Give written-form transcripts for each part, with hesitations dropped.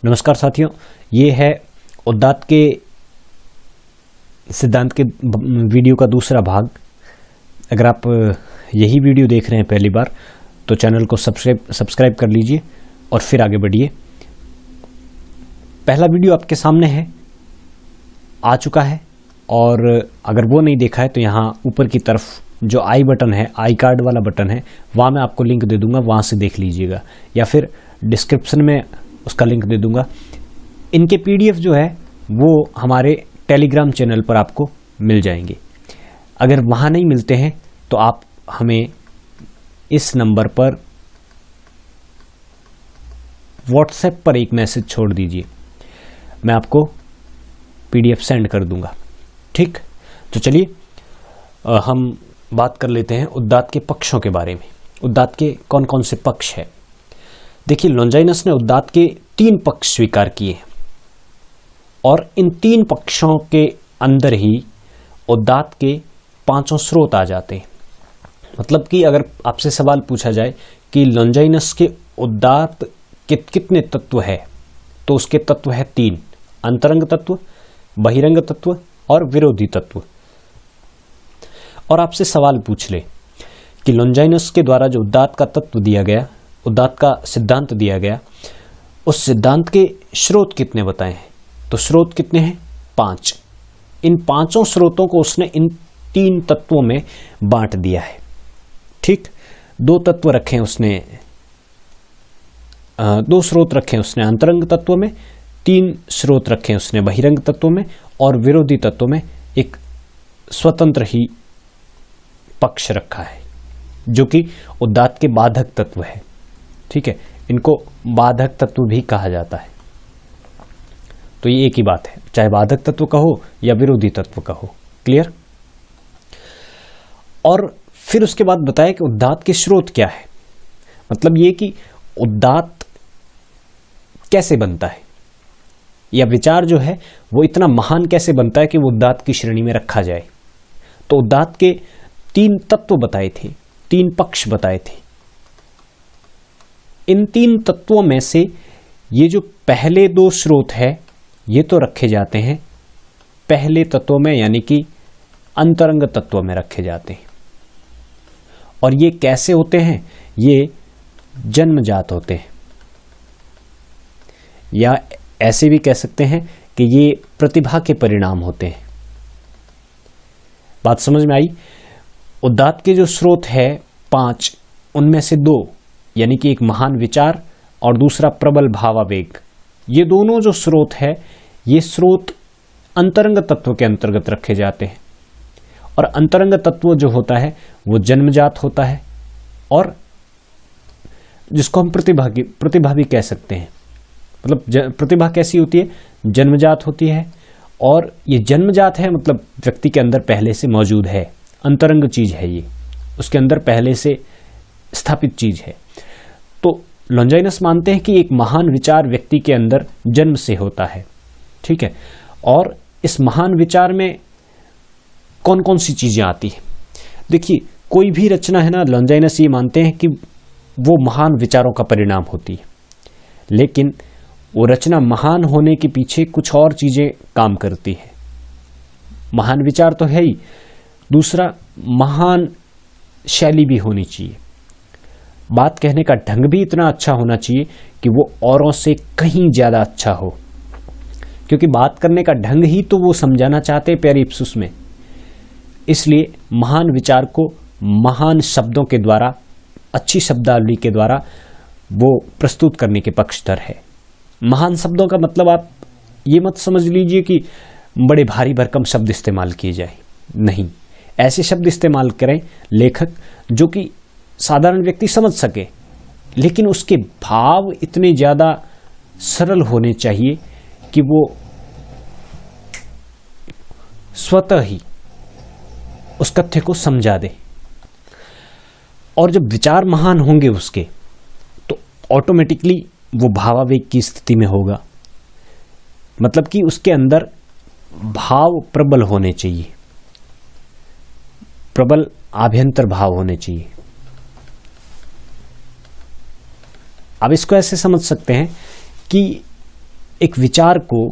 नमस्कार साथियों, ये है उदात्त के सिद्धांत के वीडियो का दूसरा भाग। अगर आप यही वीडियो देख रहे हैं पहली बार तो चैनल को सब्सक्राइब कर लीजिए और फिर आगे बढ़िए। पहला वीडियो आपके सामने है, आ चुका है, और अगर वो नहीं देखा है तो यहाँ ऊपर की तरफ जो आई बटन है, आई कार्ड वाला बटन है, वहाँ मैं आपको लिंक दे दूंगा, वहाँ से देख लीजिएगा, या फिर डिस्क्रिप्शन में उसका लिंक दे दूंगा। इनके पीडीएफ जो है वो हमारे टेलीग्राम चैनल पर आपको मिल जाएंगे। अगर वहाँ नहीं मिलते हैं तो आप हमें इस नंबर पर व्हाट्सएप पर एक मैसेज छोड़ दीजिए, मैं आपको पीडीएफ सेंड कर दूंगा। ठीक, तो चलिए हम बात कर लेते हैं उदात्त के पक्षों के बारे में। उदात्त के कौन कौन से पक्ष है? देखिए, लॉन्जाइनस ने उदात्त के 3 पक्ष स्वीकार किए हैं और इन 3 पक्षों के अंदर ही उदात्त के 5 स्रोत आ जाते हैं। मतलब कि अगर आपसे सवाल पूछा जाए कि लॉन्जाइनस के उदात्त के कितने तत्व है, तो उसके तत्व है 3: अंतरंग तत्व, बहिरंग तत्व और विरोधी तत्व। और आपसे सवाल पूछ ले कि लॉन्जाइनस के द्वारा जो उदात्त का तत्व दिया गया, उदात्त का सिद्धांत दिया गया, उस सिद्धांत के स्रोत कितने बताए हैं? तो स्रोत कितने हैं? 5। इन 5 स्रोतों को उसने इन 3 तत्वों में बांट दिया है। ठीक, 2 तत्व रखे उसने, 2 स्रोत रखे उसने अंतरंग तत्व में, 3 स्रोत रखे उसने बहिरंग तत्व में, और विरोधी तत्व में एक स्वतंत्र ही पक्ष रखा है जो कि उदात्त के बाधक तत्व है। ठीक है, इनको बाधक तत्व भी कहा जाता है। तो ये एक ही बात है, चाहे बाधक तत्व कहो या विरोधी तत्व कहो। क्लियर? और फिर उसके बाद बताया कि उदात्त के स्रोत क्या है। मतलब ये कि उदात्त कैसे बनता है, या विचार जो है वो इतना महान कैसे बनता है कि वो उदात्त की श्रेणी में रखा जाए। तो उदात्त के 3 तत्व बताए थे, 3 पक्ष बताए थे। इन 3 तत्वों में से ये जो पहले 2 स्रोत है ये तो रखे जाते हैं पहले तत्व में, यानी कि अंतरंग तत्व में रखे जाते हैं। और ये कैसे होते हैं? ये जन्मजात होते हैं, या ऐसे भी कह सकते हैं कि ये प्रतिभा के परिणाम होते हैं। बात समझ में आई? उदात्त के जो स्रोत है 5, उनमें से 2, यानी कि एक महान विचार और दूसरा प्रबल भावावेग, ये दोनों जो स्रोत है ये स्रोत अंतरंग तत्व के अंतर्गत रखे जाते हैं। और अंतरंग तत्व जो होता है वो जन्मजात होता है, और जिसको हम प्रतिभा भी कह सकते हैं। मतलब प्रतिभा कैसी होती है? जन्मजात होती है, और ये जन्मजात है मतलब व्यक्ति के अंदर पहले से मौजूद है, अंतरंग चीज है, ये उसके अंदर पहले से स्थापित चीज है। तो लॉन्जाइनस मानते हैं कि एक महान विचार व्यक्ति के अंदर जन्म से होता है। ठीक है, और इस महान विचार में कौन कौन सी चीजें आती हैं? देखिए, कोई भी रचना है ना, लॉन्जाइनस ये मानते हैं कि वो महान विचारों का परिणाम होती है, लेकिन वो रचना महान होने के पीछे कुछ और चीजें काम करती है। महान विचार तो है ही, दूसरा महान शैली भी होनी चाहिए। बात कहने का ढंग भी इतना अच्छा होना चाहिए कि वो औरों से कहीं ज्यादा अच्छा हो, क्योंकि बात करने का ढंग ही तो वो समझाना चाहते हैं पेरिप्सुस में। इसलिए महान विचार को महान शब्दों के द्वारा, अच्छी शब्दावली के द्वारा वो प्रस्तुत करने के पक्षधर है। महान शब्दों का मतलब आप ये मत समझ लीजिए कि बड़े भारी भरकम शब्द इस्तेमाल किए जाए, नहीं, ऐसे शब्द इस्तेमाल करें लेखक जो कि साधारण व्यक्ति समझ सके, लेकिन उसके भाव इतने ज्यादा सरल होने चाहिए कि वो स्वतः ही उस तथ्य को समझा दे। और जब विचार महान होंगे उसके, तो ऑटोमेटिकली वो भावावेग की स्थिति में होगा। मतलब कि उसके अंदर भाव प्रबल होने चाहिए, प्रबल आभ्यंतर भाव होने चाहिए। अब इसको ऐसे समझ सकते हैं कि एक विचार को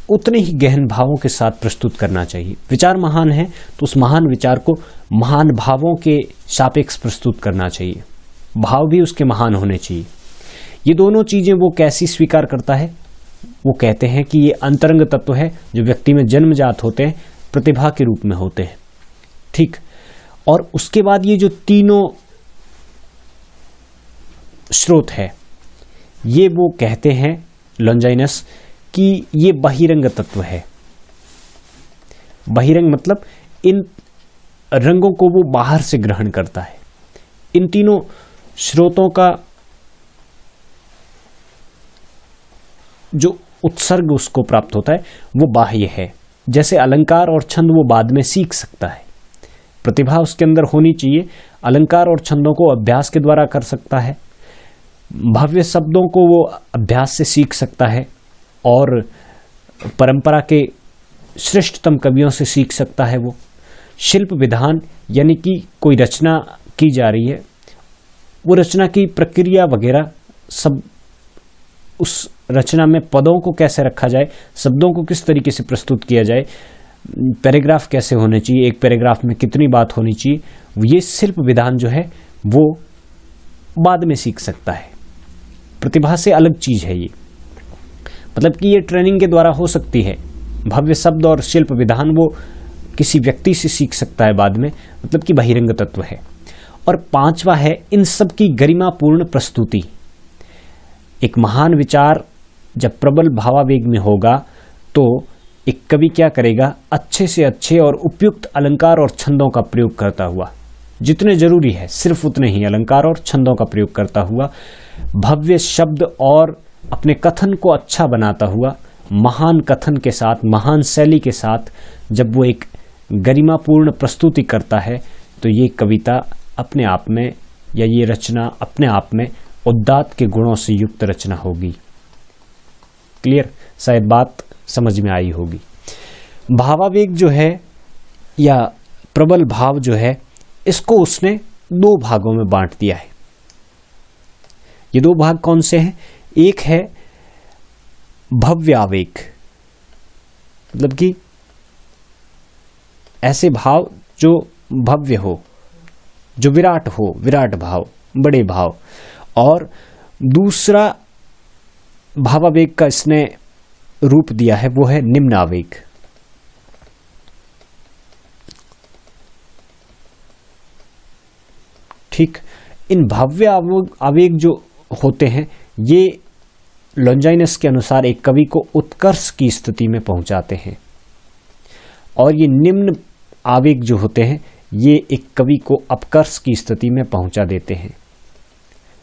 उतने ही गहन भावों के साथ प्रस्तुत करना चाहिए। विचार महान है तो उस महान विचार को महान भावों के सापेक्ष प्रस्तुत करना चाहिए, भाव भी उसके महान होने चाहिए। ये दोनों चीजें वो कैसी स्वीकार करता है? वो कहते हैं कि ये अंतरंग तत्व है जो व्यक्ति में जन्मजात होते हैं, प्रतिभा के रूप में होते हैं। ठीक। और उसके बाद ये जो तीनों स्रोत है, ये वो कहते हैं लॉन्जाइनस कि ये बहिरंग तत्व है। बहिरंग मतलब इन रंगों को वो बाहर से ग्रहण करता है। इन तीनों स्रोतों का जो उत्सर्ग उसको प्राप्त होता है वो बाह्य है। जैसे अलंकार और छंद वो बाद में सीख सकता है, प्रतिभा उसके अंदर होनी चाहिए। अलंकार और छंदों को अभ्यास के द्वारा कर सकता है, भव्य शब्दों को वो अभ्यास से सीख सकता है और परंपरा के श्रेष्ठतम कवियों से सीख सकता है। वो शिल्प विधान यानी कि कोई रचना की जा रही है, वो रचना की प्रक्रिया वगैरह सब, उस रचना में पदों को कैसे रखा जाए, शब्दों को किस तरीके से प्रस्तुत किया जाए, पैराग्राफ कैसे होने चाहिए, एक पैराग्राफ में कितनी बात होनी चाहिए, ये शिल्प विधान जो है वो बाद में सीख सकता है। प्रतिभा से अलग चीज है ये, मतलब कि ये ट्रेनिंग के द्वारा हो सकती है। भव्य शब्द और शिल्प विधान वो किसी व्यक्ति से सीख सकता है बाद में, मतलब कि बहिरंग तत्व है। और पांचवा है इन सब की गरिमापूर्ण प्रस्तुति। एक महान विचार जब प्रबल भावावेग में होगा तो एक कवि क्या करेगा, अच्छे से अच्छे और उपयुक्त अलंकार और छंदों का प्रयोग करता हुआ, जितने जरूरी है सिर्फ उतने ही अलंकार और छंदों का प्रयोग करता हुआ, भव्य शब्द और अपने कथन को अच्छा बनाता हुआ, महान कथन के साथ, महान शैली के साथ जब वो एक गरिमापूर्ण प्रस्तुति करता है तो ये कविता अपने आप में, या ये रचना अपने आप में उदात्त के गुणों से युक्त रचना होगी। क्लियर? शायद बात समझ में आई होगी। भावावेग जो है या प्रबल भाव जो है, इसको उसने दो भागों में बांट दिया है। ये दो भाग कौन से हैं? एक है भव्य आवेग, मतलब कि ऐसे भाव जो भव्य हो, जो विराट हो, विराट भाव, बड़े भाव। और दूसरा भावावेग का इसने रूप दिया है वो है निम्न आवेग। ठीक। इन भव्य आवेग जो होते हैं ये लॉन्जाइनस के अनुसार एक कवि को उत्कर्ष की स्थिति में पहुंचाते हैं, और ये निम्न आवेग जो होते हैं ये एक कवि को अपकर्ष की स्थिति में पहुंचा देते हैं।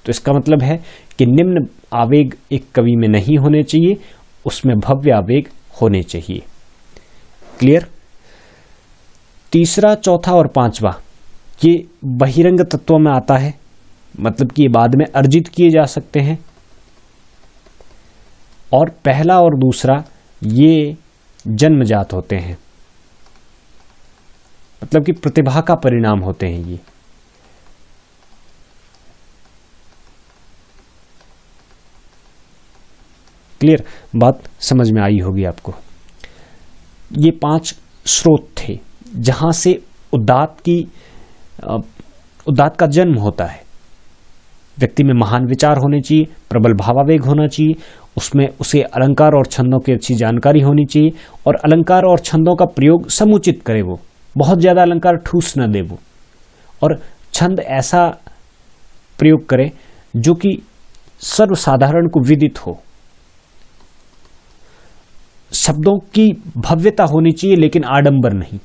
तो इसका मतलब है कि निम्न आवेग एक कवि में नहीं होने चाहिए, उसमें भव्य आवेग होने चाहिए। क्लियर? तीसरा, चौथा और पांचवा ये बहिरंग तत्वों में आता है, मतलब कि ये बाद में अर्जित किए जा सकते हैं। और पहला और दूसरा ये जन्मजात होते हैं, मतलब कि प्रतिभा का परिणाम होते हैं ये। क्लियर? बात समझ में आई होगी आपको। ये 5 स्रोत थे जहां से उदात्त का जन्म होता है। व्यक्ति में महान विचार होने चाहिए, प्रबल भावावेग होना चाहिए, उसमें उसे अलंकार और छंदों की अच्छी जानकारी होनी चाहिए, और अलंकार और छंदों का प्रयोग समुचित करे, वो बहुत ज्यादा अलंकार ठूस न दे वो, और छंद ऐसा प्रयोग करे जो कि सर्वसाधारण को विदित हो। शब्दों की भव्यता होनी चाहिए लेकिन आडंबर नहीं,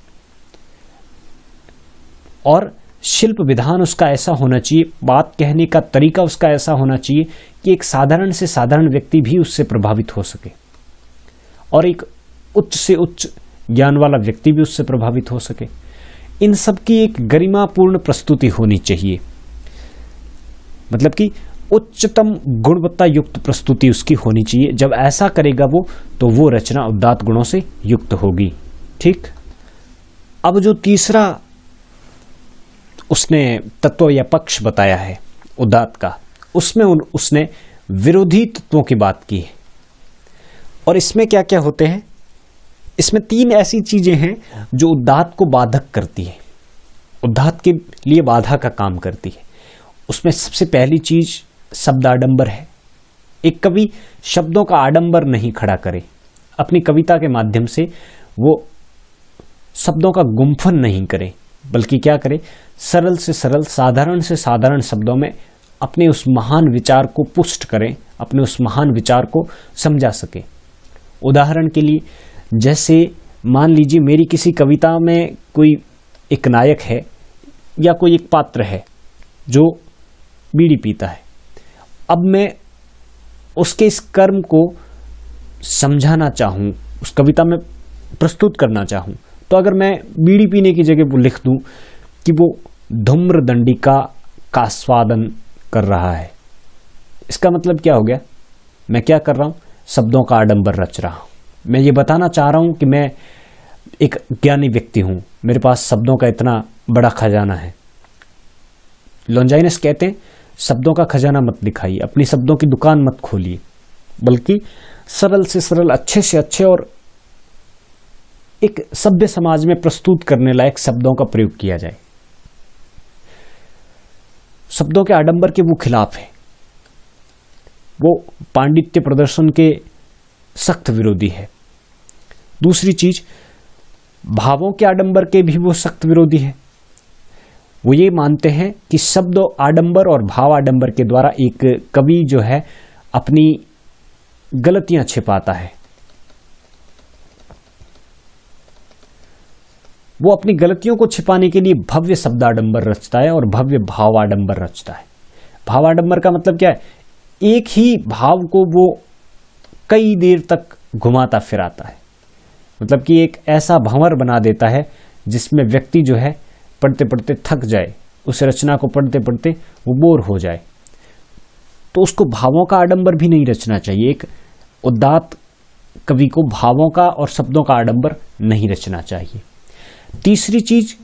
और शिल्प विधान उसका ऐसा होना चाहिए, बात कहने का तरीका उसका ऐसा होना चाहिए कि एक साधारण से साधारण व्यक्ति भी उससे प्रभावित हो सके, और एक उच्च से उच्च ज्ञान वाला व्यक्ति भी उससे प्रभावित हो सके। इन सब की एक गरिमापूर्ण प्रस्तुति होनी चाहिए, मतलब कि उच्चतम गुणवत्ता युक्त प्रस्तुति उसकी होनी चाहिए। जब ऐसा करेगा वो, तो वो रचना उदात्त गुणों से युक्त होगी। ठीक। अब जो तीसरा उसने तत्व या पक्ष बताया है उदात्त का, उसमें उसने विरोधी तत्वों की बात की है। और इसमें क्या क्या होते हैं? इसमें 3 ऐसी चीजें हैं जो उद्दात को बाधक करती है, उद्दात के लिए बाधा का काम करती है। उसमें सबसे पहली चीज शब्द आडंबर है। एक कवि शब्दों का आडंबर नहीं खड़ा करे, अपनी कविता के माध्यम से वो शब्दों का गुम्फन नहीं करे, बल्कि क्या करे, सरल से सरल, साधारण से साधारण शब्दों में अपने उस महान विचार को पुष्ट करें, अपने उस महान विचार को समझा सके। उदाहरण के लिए, जैसे मान लीजिए मेरी किसी कविता में कोई एक नायक है या कोई एक पात्र है जो बीड़ी पीता है। अब मैं उसके इस कर्म को समझाना चाहूं, उस कविता में प्रस्तुत करना चाहूं, तो अगर मैं बीड़ी पीने की जगह वो लिख दूं कि वो धूम्र दंडिका का स्वादन कर रहा है, इसका मतलब क्या हो गया? मैं क्या कर रहा हूं? शब्दों का आडंबर रच रहा हूं। मैं ये बताना चाह रहा हूं कि मैं एक ज्ञानी व्यक्ति हूं, मेरे पास शब्दों का इतना बड़ा खजाना है। लॉन्जाइनस कहते हैं शब्दों का खजाना मत दिखाइए, अपनी शब्दों की दुकान मत खोलिए, बल्कि सरल से सरल, अच्छे से अच्छे और एक सभ्य समाज में प्रस्तुत करने लायक शब्दों का प्रयोग किया जाए। शब्दों के आडंबर के वो खिलाफ है, वो पांडित्य प्रदर्शन के सख्त विरोधी है। दूसरी चीज, भावों के आडंबर के भी वो सख्त विरोधी है। वो ये मानते हैं कि शब्द आडंबर और भाव आडंबर के द्वारा एक कवि जो है अपनी गलतियां छिपाता है, वो अपनी गलतियों को छिपाने के लिए भव्य शब्द आडंबर रचता है और भव्य भाव आडंबर रचता है। भाव आडंबर का मतलब क्या है? एक ही भाव को वो कई देर तक घुमाता फिराता है, मतलब कि एक ऐसा भंवर बना देता है जिसमें व्यक्ति जो है पढ़ते पढ़ते थक जाए, उस रचना को पढ़ते पढ़ते वो बोर हो जाए। तो उसको भावों का आडंबर भी नहीं रचना चाहिए। एक उदात्त कवि को भावों का और शब्दों का आडंबर नहीं रचना चाहिए। तीसरी चीज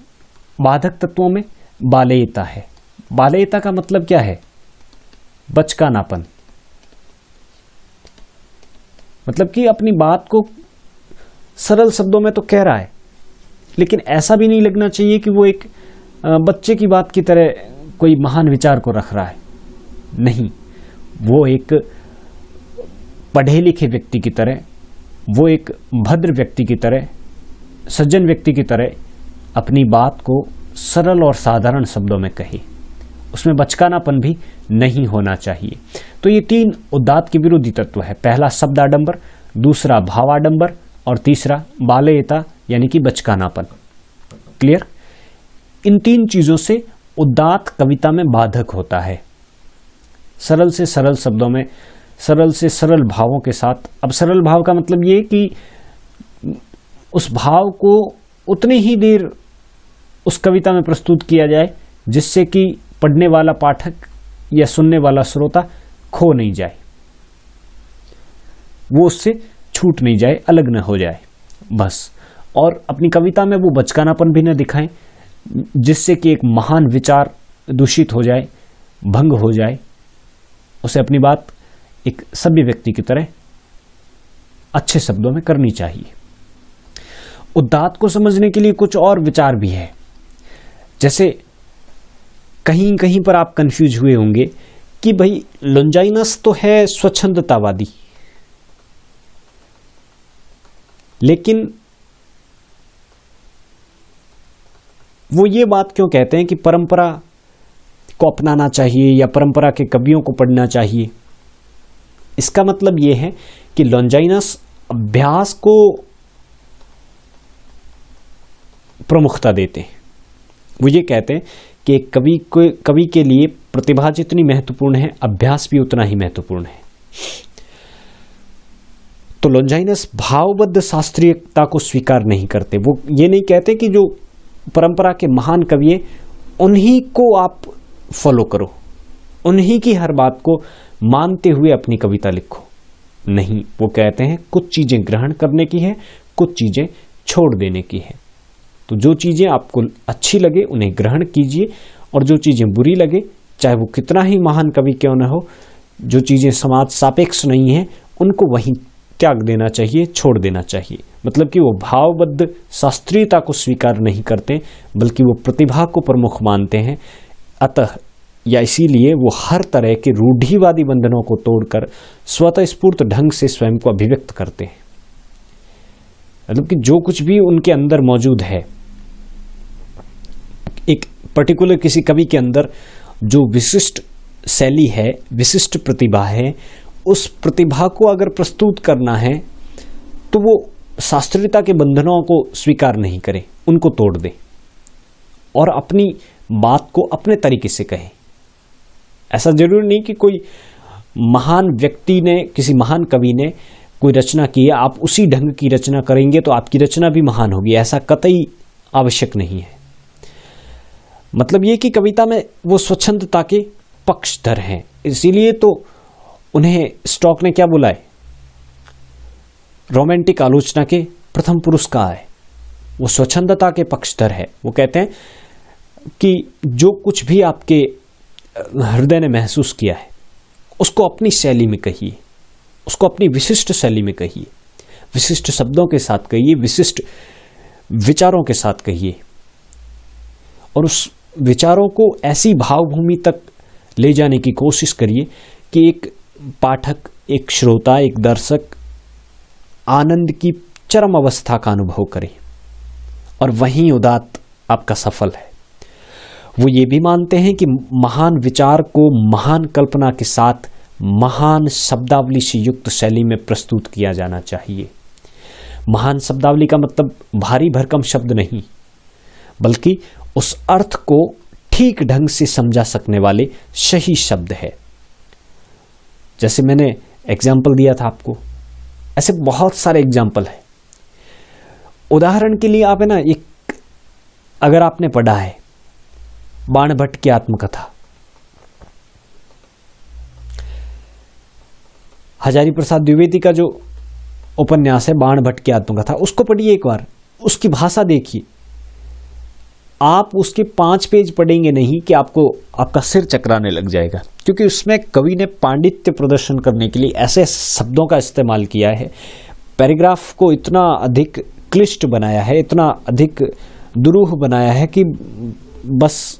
बाधक तत्वों में बालेयता है। बालेयता का मतलब क्या है? बचकानापन, मतलब कि अपनी बात को सरल शब्दों में तो कह रहा है, लेकिन ऐसा भी नहीं लगना चाहिए कि वो एक बच्चे की बात की तरह कोई महान विचार को रख रहा है। नहीं, वो एक पढ़े लिखे व्यक्ति की तरह, वो एक भद्र व्यक्ति की तरह, सज्जन व्यक्ति की तरह अपनी बात को सरल और साधारण शब्दों में कहे, उसमें बचकानापन भी नहीं होना चाहिए। तो ये 3 उदात्त के विरोधी तत्व है। पहला शब्द आडंबर, दूसरा भाव आडंबर और तीसरा बालेयता यानी कि बचकानापन। क्लियर? इन 3 चीजों से उदात्त कविता में बाधक होता है। सरल से सरल शब्दों में, सरल से सरल भावों के साथ। अब सरल भाव का मतलब ये कि उस भाव को उतनी ही देर उस कविता में प्रस्तुत किया जाए जिससे कि पढ़ने वाला पाठक या सुनने वाला श्रोता खो नहीं जाए, वो उससे छूट नहीं जाए, अलग न हो जाए, बस। और अपनी कविता में वो बचकानापन भी न दिखाएं जिससे कि एक महान विचार दूषित हो जाए, भंग हो जाए। उसे अपनी बात एक सभ्य व्यक्ति की तरह अच्छे शब्दों में करनी चाहिए। उदात्त को समझने के लिए कुछ और विचार भी है। जैसे कहीं कहीं पर आप कंफ्यूज हुए होंगे कि भाई लॉन्जाइनस तो है स्वच्छंदतावादी, लेकिन वो ये बात क्यों कहते हैं कि परंपरा को अपनाना चाहिए या परंपरा के कवियों को पढ़ना चाहिए? इसका मतलब ये है कि लॉन्जाइनस अभ्यास को प्रमुखता देते हैं। वो ये कहते हैं कि एक कवि के लिए प्रतिभा जितनी महत्वपूर्ण है, अभ्यास भी उतना ही महत्वपूर्ण है। तो लॉन्जाइनस भावबद्ध शास्त्रीयता को स्वीकार नहीं करते। वो ये नहीं कहते कि जो परंपरा के महान कवि हैं उन्हीं को आप फॉलो करो, उन्हीं की हर बात को मानते हुए अपनी कविता लिखो। नहीं, वो कहते हैं कुछ चीजें ग्रहण करने की है, कुछ चीजें छोड़ देने की है। तो जो चीजें आपको अच्छी लगे उन्हें ग्रहण कीजिए, और जो चीजें बुरी लगे, चाहे वो कितना ही महान कवि क्यों न हो, जो चीजें समाज सापेक्ष नहीं है, उनको वहीं त्याग देना चाहिए, छोड़ देना चाहिए। मतलब कि वो भावबद्ध शास्त्रीयता को स्वीकार नहीं करते, बल्कि वो प्रतिभा को प्रमुख मानते हैं। अतः या इसीलिए वो हर तरह के रूढ़िवादी बंधनों को तोड़कर स्वतःस्फूर्त ढंग से स्वयं को अभिव्यक्त करते हैं। मतलब कि जो कुछ भी उनके अंदर मौजूद है, एक पर्टिकुलर किसी कवि के अंदर जो विशिष्ट शैली है, विशिष्ट प्रतिभा है, उस प्रतिभा को अगर प्रस्तुत करना है तो वो शास्त्रीयता के बंधनों को स्वीकार नहीं करे, उनको तोड़ दे और अपनी बात को अपने तरीके से कहे। ऐसा जरूरी नहीं कि कोई महान व्यक्ति ने, किसी महान कवि ने कोई रचना की है, आप उसी ढंग की रचना करेंगे तो आपकी रचना भी महान होगी, ऐसा कतई आवश्यक नहीं है। मतलब ये कि कविता में वो स्वच्छंदता के पक्षधर हैं, इसीलिए तो उन्हें स्टॉक ने क्या बोला है, रोमांटिक आलोचना के प्रथम पुरुष कहा है। वो स्वच्छंदता के पक्षधर है। वो कहते हैं कि जो कुछ भी आपके हृदय ने महसूस किया है उसको अपनी शैली में कहिए, उसको अपनी विशिष्ट शैली में कहिए, विशिष्ट शब्दों के साथ कहिए, विशिष्ट विचारों के साथ कहिए, और उस विचारों को ऐसी भावभूमि तक ले जाने की कोशिश करिए कि एक पाठक, एक श्रोता, एक दर्शक आनंद की चरम अवस्था का अनुभव करे। और वहीं उदात्त आपका सफल है। वो ये भी मानते हैं कि महान विचार को महान कल्पना के साथ महान शब्दावली से युक्त शैली में प्रस्तुत किया जाना चाहिए। महान शब्दावली का मतलब भारी भरकम शब्द नहीं, बल्कि उस अर्थ को ठीक ढंग से समझा सकने वाले सही शब्द है। जैसे मैंने एग्जाम्पल दिया था आपको, ऐसे बहुत सारे एग्जाम्पल है। उदाहरण के लिए आप है ना, एक अगर आपने पढ़ा है बाणभट्ट की आत्मकथा, हजारी प्रसाद द्विवेदी का जो उपन्यास है बाणभट्ट की आत्मकथा, उसको पढ़िए एक बार, उसकी भाषा देखिए। आप उसके 5 पेज पढ़ेंगे नहीं कि आपका सिर चकराने लग जाएगा, क्योंकि उसमें कवि ने पांडित्य प्रदर्शन करने के लिए ऐसे शब्दों का इस्तेमाल किया है, पैराग्राफ को इतना अधिक क्लिष्ट बनाया है, इतना अधिक दुरूह बनाया है कि बस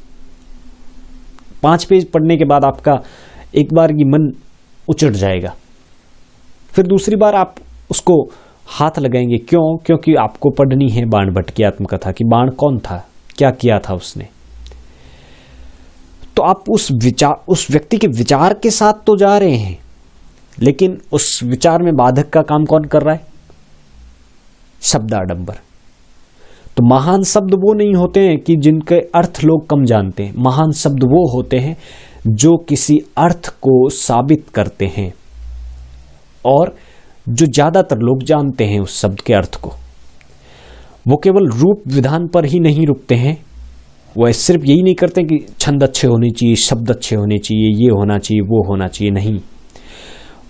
5 पेज पढ़ने के बाद आपका एक बार की मन उचट जाएगा। फिर दूसरी बार आप उसको हाथ लगाएंगे। क्यों? क्योंकि आपको पढ़नी है बाणभट्ट की आत्मकथा कि बाण कौन था, क्या किया था उसने। तो आप उस व्यक्ति के विचार के साथ तो जा रहे हैं, लेकिन उस विचार में बाधक का काम कौन कर रहा है? शब्दाडंबर। तो महान शब्द वो नहीं होते हैं कि जिनके अर्थ लोग कम जानते हैं। महान शब्द वो होते हैं जो किसी अर्थ को साबित करते हैं और जो ज्यादातर लोग जानते हैं उस शब्द के अर्थ को। वो केवल रूप विधान पर ही नहीं रुकते हैं, वो सिर्फ यही नहीं करते कि छंद अच्छे होने चाहिए, शब्द अच्छे होने चाहिए, ये होना चाहिए, वो होना चाहिए, नहीं,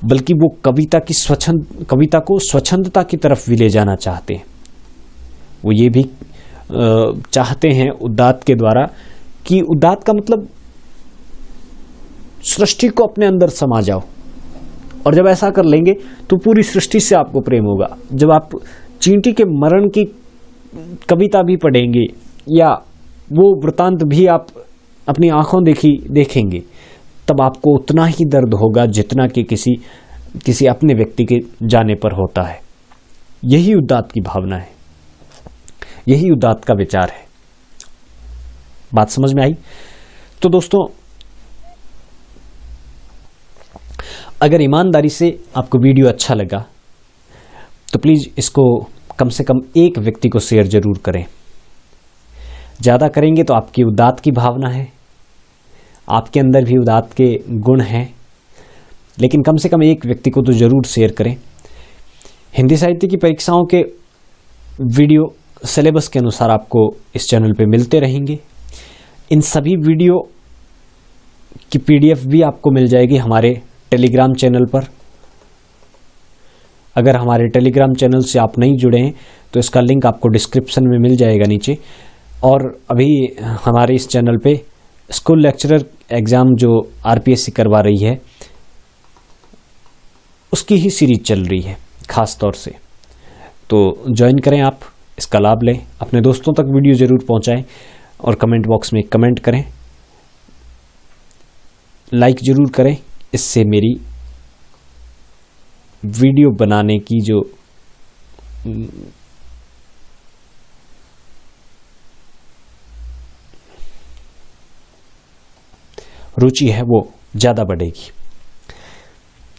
बल्कि वो कविता को स्वच्छंदता की तरफ भी ले जाना चाहते हैं। वो ये भी चाहते हैं उदात्त के द्वारा कि उदात्त का मतलब सृष्टि को अपने अंदर समा जाओ, और जब ऐसा कर लेंगे तो पूरी सृष्टि से आपको प्रेम होगा। जब आप चींटी के मरण की कविता भी पढ़ेंगे या वो वृतांत भी आप अपनी आंखों देखेंगे, तब आपको उतना ही दर्द होगा जितना कि किसी अपने व्यक्ति के जाने पर होता है। यही उदात्त की भावना है, यही उदात्त का विचार है। बात समझ में आई? तो दोस्तों, अगर ईमानदारी से आपको वीडियो अच्छा लगा तो प्लीज इसको कम से कम एक व्यक्ति को शेयर जरूर करें। ज्यादा करेंगे तो आपकी उदात्त की भावना है, आपके अंदर भी उदात्त के गुण हैं, लेकिन कम से कम एक व्यक्ति को तो जरूर शेयर करें। हिंदी साहित्य की परीक्षाओं के वीडियो सिलेबस के अनुसार आपको इस चैनल पे मिलते रहेंगे। इन सभी वीडियो की PDF भी आपको मिल जाएगी हमारे टेलीग्राम चैनल पर। अगर हमारे टेलीग्राम चैनल से आप नहीं जुड़े हैं तो इसका लिंक आपको डिस्क्रिप्शन में मिल जाएगा नीचे। और अभी हमारे इस चैनल पे स्कूल लेक्चरर एग्ज़ाम जो RPSC करवा रही है उसकी ही सीरीज चल रही है। ख़ास तौर से। तो ज्वाइन करें, आप इसका लाभ लें, अपने दोस्तों तक वीडियो ज़रूर पहुंचाएं और कमेंट बॉक्स में कमेंट करें, लाइक ज़रूर करें। इससे मेरी वीडियो बनाने की जो रुचि है वो ज़्यादा बढ़ेगी।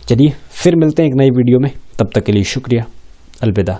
चलिए फिर मिलते हैं एक नई वीडियो में, तब तक के लिए शुक्रिया, अलविदा।